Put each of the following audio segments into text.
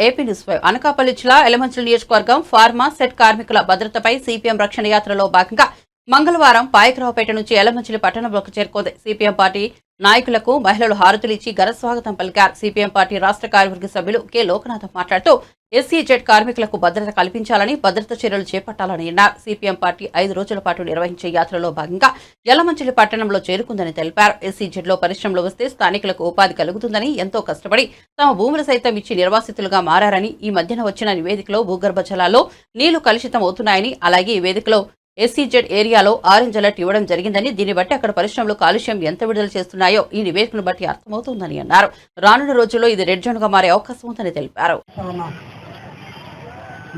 AP news 5 Anakapalli జిల్లా ఎలమంచిలి నియోజకవర్గం pharma set కార్మికుల భద్రతపై సిపిఎం రక్షణ యాత్రలో భాగంగా మంగళవారం పాయకరావుపేట నుంచి ఎలమంచిలి పట్టణంలోకి చేరుకుంది. సిపిఎం పార్టీ నాయకులకు మహిళలు హారతులిచ్చి ఘనస్వాగతం పలికారు. సిపిఎం పార్టీ రాష్ట్ర కార్యవర్గ సభ్యులు కె లోకనాథం మాట్లాడుతూ ఎస్సీజెడ్ కార్మికులకు భద్రత కల్పించాలని, భద్రత చర్యలు చేపట్టాలని అన్నారు. సిపిఎం పార్టీ 5 రోజుల పాటు నిర్వహించే యాత్రలో భాగంగా యలమంచిలి పట్టణంలో చేరుకుందని తెలిపారు. ఎస్సీజెడ్లో పరిశ్రమలు వస్తే స్థానికులకు ఉపాధి కలుగుతుందని, ఎంతో కష్టపడి తమ భూములు సైతం ఇచ్చి నిర్వాసితులుగా మారారని, ఈ మధ్యన వచ్చిన నివేదికలో భూగర్భ జలాల్లో నీళ్లు కలుషితం అవుతున్నాయని, అలాగే ఈ వేదికలో ఎస్సీజెడ్ ఏరియాలో ఆరెంజ్ అలర్ట్ ఇవ్వడం జరిగిందని, దీన్ని బట్టి అక్కడ పరిశ్రమలు కాలుష్యం ఎంత విడుదల చేస్తున్నాయో ఈ నివేదికను బట్టి అర్థమవుతుందని అన్నారు. రానున్న రోజుల్లో ఇది రెడ్ జోన్ గా మారే అవకాశం ఉందని తెలిపారు.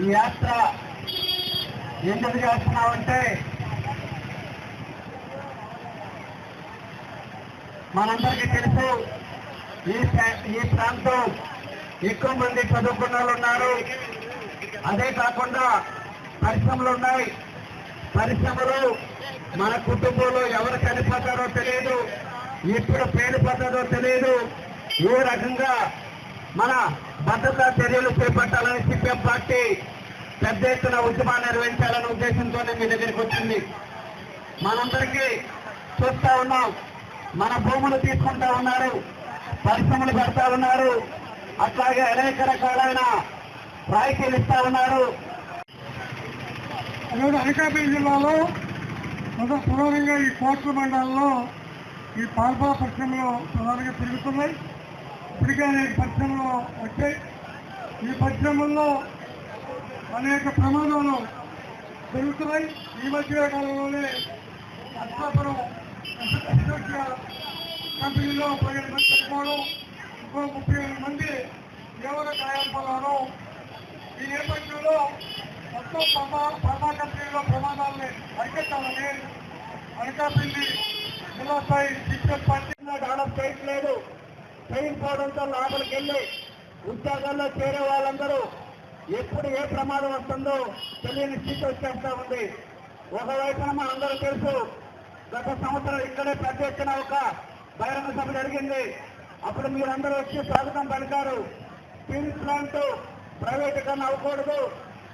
ఈ యాత్ర ఎందుకు చేస్తున్నామంటే మనందరికీ తెలుసు, ఈ ప్రాంతం ఎక్కువ మంది చదువుకున్న వాళ్ళు ఉన్నారు. అదే కాకుండా పరిశ్రమలు ఉన్నాయి. పరిశ్రమలు మన కుటుంబంలో ఎవరు చనిపోతారో తెలియదు, ఎప్పుడు పేలిపోతారో తెలియదు. ఏ రకంగా మన భద్రతా చర్యలు చేపట్టాలని సిపిఎం పార్టీ పెద్ద ఎత్తున ఉద్యమాన్ని నిర్వహించాలనే ఉద్దేశంతోనే మీ దగ్గరికి వచ్చింది. మనందరికీ చూస్తా ఉన్నాం, మన భూములు తీసుకుంటా ఉన్నారు, పరిశ్రమలు పెడతా ఉన్నారు, అట్లాగే అనేక రకాలైన రాయితీలు ఇస్తా ఉన్నారు. ఈరోజు అనకాపల్లి జిల్లాలో ప్రధానంగా ఈ కోట్ల మండలంలో ఈ పాల్పా పరిశ్రమలు ప్రధానంగా పెరుగుతున్నాయి. ఇప్పటికే అనేక పరిశ్రమలు వచ్చాయి. ఈ పరిశ్రమల్లో అనేక ప్రమాదాలు పెరుగుతున్నాయి. ఈ మధ్య కాలంలోనే అత్యాపురం కంపెనీలో 15 మంది చనిపోవడం, ఇంకో 30 మంది తీవ్ర గాయాలు. ఈ నేపథ్యంలో మొత్తం ఫార్మా కంపెనీలో ప్రమాదాలని అరికట్టాలని అనకాపల్లి జిల్లా స్థాయి సిపిఎం పార్టీ డెవలప్ చేయట్లేదు. చేయకపోవడంతో లోపలికి వెళ్ళి ఉద్యోగాల్లో చేరే వాళ్ళందరూ ఎప్పుడు ఏ ప్రమాదం వస్తుందో తెలియని స్థితి వచ్చేస్తా ఉంది. ఒకవైపున మన అందరూ తెలుసు, గత సంవత్సరం ఇక్కడే పెద్ద ఎత్తున ఒక బహిరంగ సభ జరిగింది. అప్పుడు మీరందరూ వచ్చి స్వాగతం పలికారు. స్టీల్ ప్లాంట్ ప్రైవేటీకరణ అవ్వకూడదు,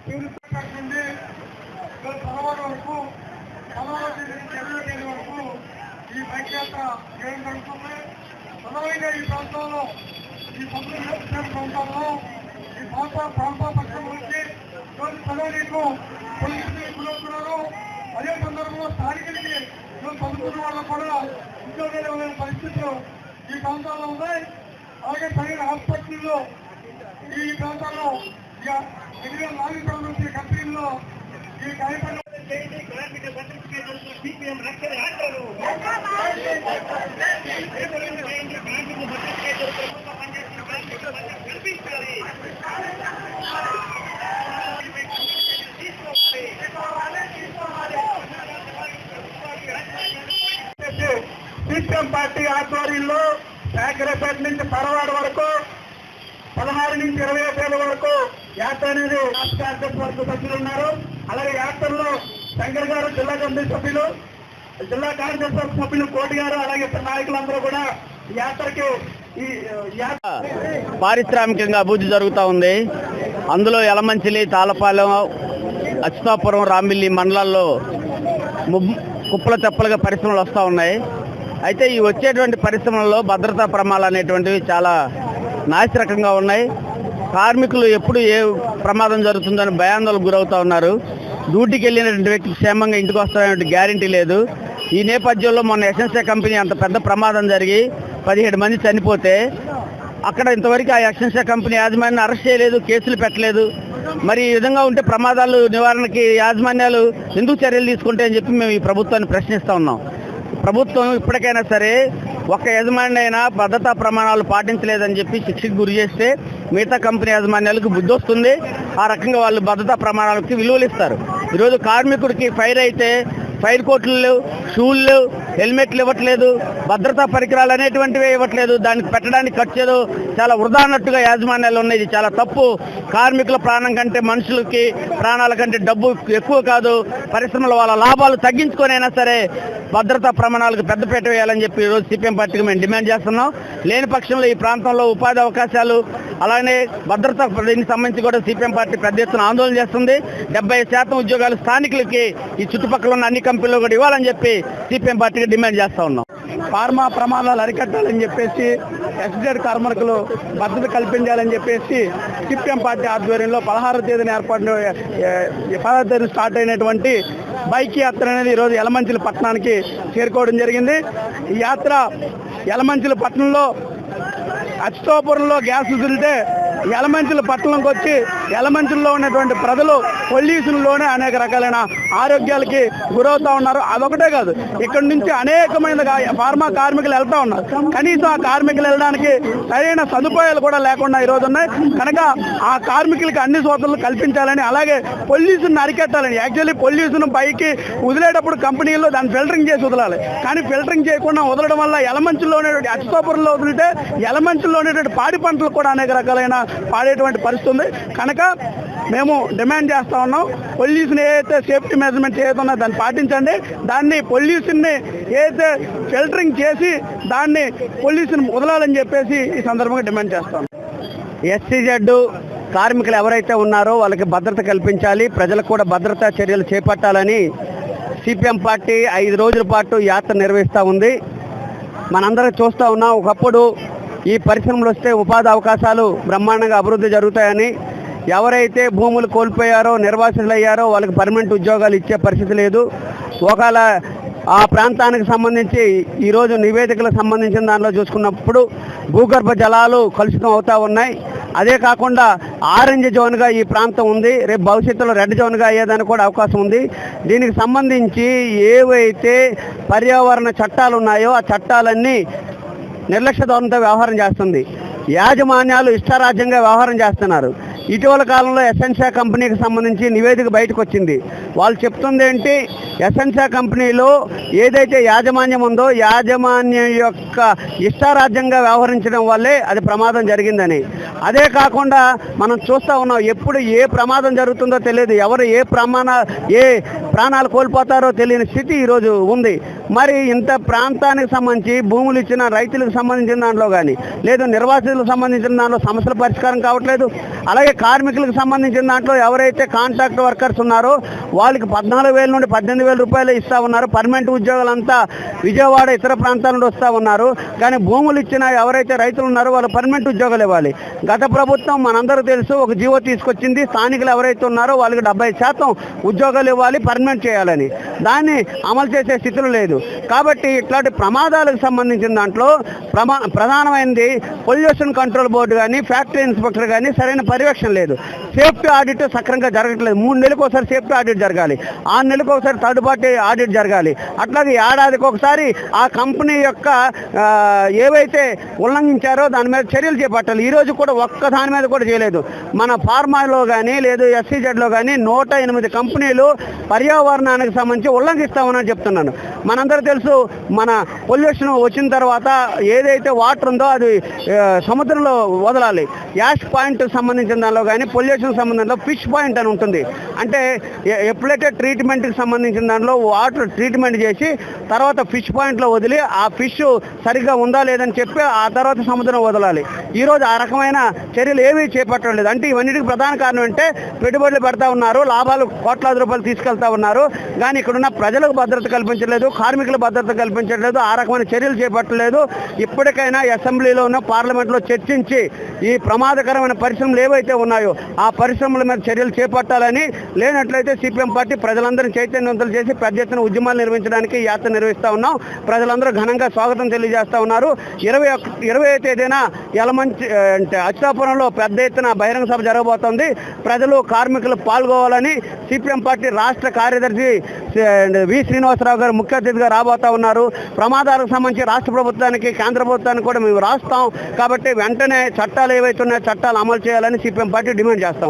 స్టీల్ ప్లాంట్ నుండి 16 వరకు 20 వరకు ఈ బైక్ యాత్ర చేయడం జరుగుతుంది. ప్రధానంగా ఈ ప్రాంతంలో, ఈ పబ్లిక్ ప్రాంతాల్లో ఈ ప్రాంత పక్షం నుంచి చదవనీకు పోలీసులు గురవుతున్నారు. అదే సందర్భంలో స్థానికులకి చదువుకున్న వాళ్ళు కూడా ఉద్యోగాలు ఇవ్వలేని పరిస్థితులు ఈ ప్రాంతాల్లో ఉన్నాయి. అలాగే తగిన హాస్పిటల్లో ఈ ప్రాంతాల్లో ఎదురు 4 సంబంధించిన కంపెనీల్లో ఈ కార్యక్రమం కార్మిక సర్టిఫికేట్ సిపిఎం రక్షణ యాత్రలు సిపిఎం పార్టీ ఆధ్వర్యంలో శాఖరేపేట నుంచి పరవాడ వరకు 16 నుంచి 25 వరకు యాత్ర అనేది రాష్ట్ర కార్యదర్శి వరకు సభ్యులు ఉన్నారు. అలాగే యాత్రలో శంకర్ గారు జిల్లా కమిటీ సభ్యులు, జిల్లా కార్యదర్శి సభ్యులు కోటి గారు, అలాగే నాయకులందరూ కూడా ఈ యాత్రకి పారిశ్రామికంగా అభివృద్ధి జరుగుతూ ఉంది. అందులో యలమంచిలి, తాళపాలెం, అచ్యుతాపురం, రాంబిల్లి మండలాల్లో కుప్పల తెప్పలుగా పరిశ్రమలు వస్తూ ఉన్నాయి. అయితే ఈ వచ్చేటువంటి పరిశ్రమలలో భద్రతా ప్రమాదాలు అనేటువంటివి చాలా నాసిరకంగా ఉన్నాయి. కార్మికులు ఎప్పుడు ఏ ప్రమాదం జరుగుతుందని భయాందోళనకు గురవుతూ ఉన్నారు. డ్యూటీకి వెళ్ళినటువంటి వ్యక్తి క్షేమంగా ఇంటికి వస్తారనే గ్యారంటీ లేదు. ఈ నేపథ్యంలో మొన్న ఎస్ఎన్సీ కంపెనీ అంత పెద్ద ప్రమాదం జరిగి 17 మంది చనిపోతే అక్కడ ఇంతవరకు ఆ ఎస్ఎన్సీ కంపెనీ యాజమాన్యాన్ని అరెస్ట్ చేయలేదు, కేసులు పెట్టలేదు. మరి ఈ విధంగా ఉంటే ప్రమాదాలు నివారణకి యాజమాన్యాలు ఎందుకు చర్యలు తీసుకుంటే అని చెప్పి మేము ఈ ప్రభుత్వాన్ని ప్రశ్నిస్తూ ఉన్నాం. ప్రభుత్వం ఇప్పటికైనా సరే ఒక్క యజమాని అయినా భద్రతా ప్రమాణాలు పాటించలేదని చెప్పి శిక్షకు గురి చేస్తే మిగతా కంపెనీ యాజమాన్యాలకు బుద్ధి వస్తుంది. ఆ రకంగా వాళ్ళు భద్రతా ప్రమాణాలకి విలువలు ఇస్తారు. ఈరోజు కార్మికుడికి ఫైర్ అయితే ఫైర్ కోట్లు లేవు, షూలు లేవు, హెల్మెట్లు ఇవ్వట్లేదు, భద్రతా పరికరాలు అనేటువంటివి ఇవ్వట్లేదు, దానికి పెట్టడానికి ఖర్చు చాలా వృధా అన్నట్టుగా యాజమాన్యాలు ఉన్నాయి. ఇది చాలా తప్పు. కార్మికుల ప్రాణం కంటే మనుషులకి ప్రాణాల కంటే డబ్బు ఎక్కువ కాదు. పరిశ్రమల వాళ్ళ లాభాలు తగ్గించుకొనైనా సరే భద్రతా ప్రమాణాలకు పెద్దపీట వేయాలని చెప్పి ఈరోజు సిపిఎం పార్టీకి మేము డిమాండ్ చేస్తున్నాం. లేని పక్షంలో ఈ ప్రాంతంలో ఉపాధి అవకాశాలు అలానే భద్రతా దీనికి సంబంధించి కూడా సిపిఎం పార్టీ పెద్ద ఎత్తున ఆందోళన చేస్తుంది. 70% ఉద్యోగాలు స్థానికులకి ఈ చుట్టుపక్కల ఉన్న అన్ని కంపెనీలు కూడా ఇవ్వాలని చెప్పి సిపిఎం పార్టీకి డిమాండ్ చేస్తా ఉన్నాం. ఫార్మా ప్రమాదాలు అరికట్టాలని చెప్పేసి ఎస్జెడ్ కార్మికులు భద్రత కల్పించాలని చెప్పేసి సిపిఎం పార్టీ ఆధ్వర్యంలో 16వ తేదీన స్టార్ట్ అయినటువంటి బైక్ యాత్ర అనేది ఈరోజు యలమంచిలి పట్టణానికి చేరుకోవడం జరిగింది. ఈ యాత్ర యలమంచిలి పట్టణంలో అచ్యుతాపురంలో గ్యాస్ వదిలితే యలమంచిలి పట్టణంకి వచ్చి యలమంచిలిలో ఉన్నటువంటి ప్రజలు పొల్యూషన్లోనే అనేక రకాలైన ఆరోగ్యాలకి గురవుతూ ఉన్నారు. అదొకటే కాదు, ఇక్కడి నుంచి అనేకమైన ఫార్మా కార్మికులు వెళ్తూ ఉన్నారు. కనీసం ఆ కార్మికులు వెళ్ళడానికి సరైన సదుపాయాలు కూడా లేకుండా ఈరోజు ఉన్నాయి. కనుక ఆ కార్మికులకి అన్ని సోదరులు కల్పించాలని, అలాగే పొల్యూషన్ అరికట్టాలని. యాక్చువల్లీ పొల్యూషన్ పైకి వదిలేటప్పుడు కంపెనీల్లో దాన్ని ఫిల్టరింగ్ చేసి వదలాలి. కానీ ఫిల్టరింగ్ చేయకుండా వదలడం వల్ల యలమంచిలో ఉన్నటువంటి అచ్యుతాపురంలో వదిలితే యలమంచిలో ఉన్నటువంటి పాడి పంటలకు కూడా అనేక రకాలైన పాడేటువంటి పరిస్థితి ఉంది. కనుక మేము డిమాండ్ చేస్తా ఉన్నాం, పొల్యూషన్ ఏదైతే సేఫ్టీ మెజర్మెంట్స్ ఏదైతే ఉన్నాయో దాన్ని పాటించండి. దాన్ని పొల్యూషన్ని ఏదైతే ఫిల్టరింగ్ చేసి దాన్ని పొల్యూషన్ వదలాలని చెప్పేసి ఈ సందర్భంగా డిమాండ్ చేస్తాం. ఎస్సీజెడ్ కార్మికులు ఎవరైతే ఉన్నారో వాళ్ళకి భద్రత కల్పించాలి, ప్రజలకు కూడా భద్రతా చర్యలు చేపట్టాలని సిపిఎం పార్టీ 5 రోజుల పాటు యాత్ర నిర్వహిస్తూ ఉంది. మనందరం చూస్తూ ఉన్నాం, ఒకప్పుడు ఈ పరిశ్రమలు వస్తే ఉపాధి అవకాశాలు బ్రహ్మాండంగా అభివృద్ధి జరుగుతాయని, ఎవరైతే భూములు కోల్పోయారో నిర్వాసితులయ్యారో వాళ్ళకి పర్మనెంట్ ఉద్యోగాలు ఇచ్చే పరిస్థితి లేదు. ఒకవేళ ఆ ప్రాంతానికి సంబంధించి ఈరోజు నివేదికలకు సంబంధించిన దానిలో చూసుకున్నప్పుడు భూగర్భ జలాలు కలుషితం అవుతూ ఉన్నాయి. అదే కాకుండా ఆరెంజ్ జోన్గా ఈ ప్రాంతం ఉంది, రేపు భవిష్యత్తులో రెడ్ జోన్గా అయ్యేదానికి కూడా అవకాశం ఉంది. దీనికి సంబంధించి ఏవైతే పర్యావరణ చట్టాలు ఉన్నాయో ఆ చట్టాలన్నీ నిర్లక్ష్య ధోరణితో వ్యవహారం చేస్తుంది. యాజమాన్యాలు ఇష్టారాజ్యంగా వ్యవహారం చేస్తున్నారు. ఇటీవల కాలంలో ఎసెన్షియా కంపెనీకి సంబంధించి నివేదిక బయటకు వచ్చింది. వాళ్ళు చెప్తుంది ఏంటి, ఎసెన్షియా కంపెనీలో ఏదైతే యాజమాన్యం ఉందో యాజమాన్యం యొక్క ఇష్టారాజ్యంగా వ్యవహరించడం వల్లే అది ప్రమాదం జరిగిందని. అదే కాకుండా మనం చూస్తూ ఉన్నాం, ఎప్పుడు ఏ ప్రమాదం జరుగుతుందో తెలియదు, ఎవరు ఏ ప్రాణాలు కోల్పోతారో తెలియని స్థితి ఈరోజు ఉంది. మరి ఇంత ప్రాంతానికి సంబంధించి భూములు ఇచ్చిన రైతులకు సంబంధించిన దాంట్లో కానీ లేదు నిర్వాసితులకు సంబంధించిన దాంట్లో సమస్యల పరిష్కారం కావట్లేదు. అలాగే కార్మికులకు సంబంధించిన దాంట్లో ఎవరైతే కాంట్రాక్ట్ వర్కర్స్ ఉన్నారో వాళ్ళకి 14,000 నుండి 18,000 రూపాయలు ఇస్తూ ఉన్నారు. పర్మనెంట్ ఉద్యోగాలంతా విజయవాడ ఇతర ప్రాంతాల నుండి వస్తూ ఉన్నారు. కానీ భూములు ఇచ్చిన ఎవరైతే రైతులు ఉన్నారో వాళ్ళు పర్మనెంట్ ఉద్యోగాలు ఇవ్వాలి. గత ప్రభుత్వం మనందరూ తెలుసు ఒక జీవో తీసుకొచ్చింది, స్థానికులు ఎవరైతే ఉన్నారో వాళ్ళకి 70% ఉద్యోగాలు ఇవ్వాలి, పర్మనెంట్ చేయాలని. దాన్ని అమలు చేసే స్థితిలో లేదు. కాబట్టి ఇట్లాంటి ప్రమాదాలకు సంబంధించిన దాంట్లో ప్రధానమైనది పొల్యూషన్ కంట్రోల్ బోర్డు కానీ ఫ్యాక్టరీ ఇన్స్పెక్టర్ కానీ సరైన పర్యవేక్షణ లేదు. సేఫ్టీ ఆడిట్ సక్రమంగా జరగట్లేదు. 3 నెలలకు ఒకసారి సేఫ్టీ ఆడిట్ జరగాలి, 6 నెలలకు ఒకసారి థర్డ్ పార్టీ ఆడిట్ జరగాలి. అట్లాగే ఏడాదికి ఒకసారి ఆ కంపెనీ యొక్క ఏవైతే ఉల్లంఘించారో దాని మీద చర్యలు చేపట్టాలి. ఈరోజు కూడా ఒక్క దాని మీద కూడా చేయలేదు. మన ఫార్మాలో కానీ లేదు ఎస్సీజెడ్లో కానీ 108 కంపెనీలు పర్యావరణానికి సంబంధించి ఉల్లంఘిస్తామని చెప్తున్నాను. మనందరూ తెలుసు, మన పొల్యూషన్ వచ్చిన తర్వాత ఏదైతే వాటర్ ఉందో అది సముద్రంలో వదలాలి. యాష్ పాయింట్ సంబంధించిన దానిలో కానీ పొల్యూషన్ సంబంధంలో ఫిష్ పాయింట్ అని ఉంటుంది. అంటే ఎప్పుడైతే ట్రీట్మెంట్కి సంబంధించిన దానిలో వాటర్ ట్రీట్మెంట్ చేసి తర్వాత ఫిష్ పాయింట్లో వదిలి ఆ ఫిష్ సరిగ్గా ఉందా లేదని చెప్పి ఆ తర్వాత సముద్రం వదలాలి. ఈరోజు ఆ రకమైన చర్యలు ఏమీ చేపట్టలేదు. అంటే ఇవన్నిటికి ప్రధాన కారణం అంటే పెట్టుబడులు పెడతా ఉన్నారు, లాభాలు కోట్లాది రూపాయలు తీసుకెళ్తా ఉన్నారు. కానీ ఇక్కడున్న ప్రజలకు భద్రత కల్పించలేదు, కార్మికుల భద్రత కల్పించట్లేదు, ఆ రకమైన చర్యలు చేపట్టలేదు. ఇప్పటికైనా అసెంబ్లీలోనూ పార్లమెంట్లో చర్చించి ఈ ప్రమాదకరమైన పరిశ్రమలు ఏవైతే ఉన్నాయో ఆ పరిశ్రమల మీద చర్యలు చేపట్టాలని, లేనట్లయితే సిపిఎం పార్టీ ప్రజలందరినీ చైతన్యవంతులు చేసి పెద్ద ఎత్తున ఉద్యమాలు నిర్వహించడానికి యాత్ర నిర్వహిస్తూ ఉన్నాం. ప్రజలందరూ ఘనంగా స్వాగతం తెలియజేస్తూ ఉన్నారు. 20వ తేదీన యలమంచి అంటే అచ్యుతాపురంలో పెద్ద ఎత్తున బహిరంగ సభ జరగబోతోంది. ప్రజలు కార్మికులు పాల్గొవాలని సిపిఎం పార్టీ రాష్ట్ర కార్యదర్శి వి శ్రీనివాసరావు గారు ముఖ్య అతిథిగా రాబోతా ఉన్నారు. ప్రమాదాలకు సంబంధించి రాష్ట్ర ప్రభుత్వానికి కేంద్ర ప్రభుత్వానికి కూడా మేము రాస్తాం. కాబట్టి వెంటనే చట్టాలు ఏవైతే ఉన్నాయో చట్టాలు అమలు చేయాలని సిపిఎం పార్టీ డిమాండ్ చేస్తాం.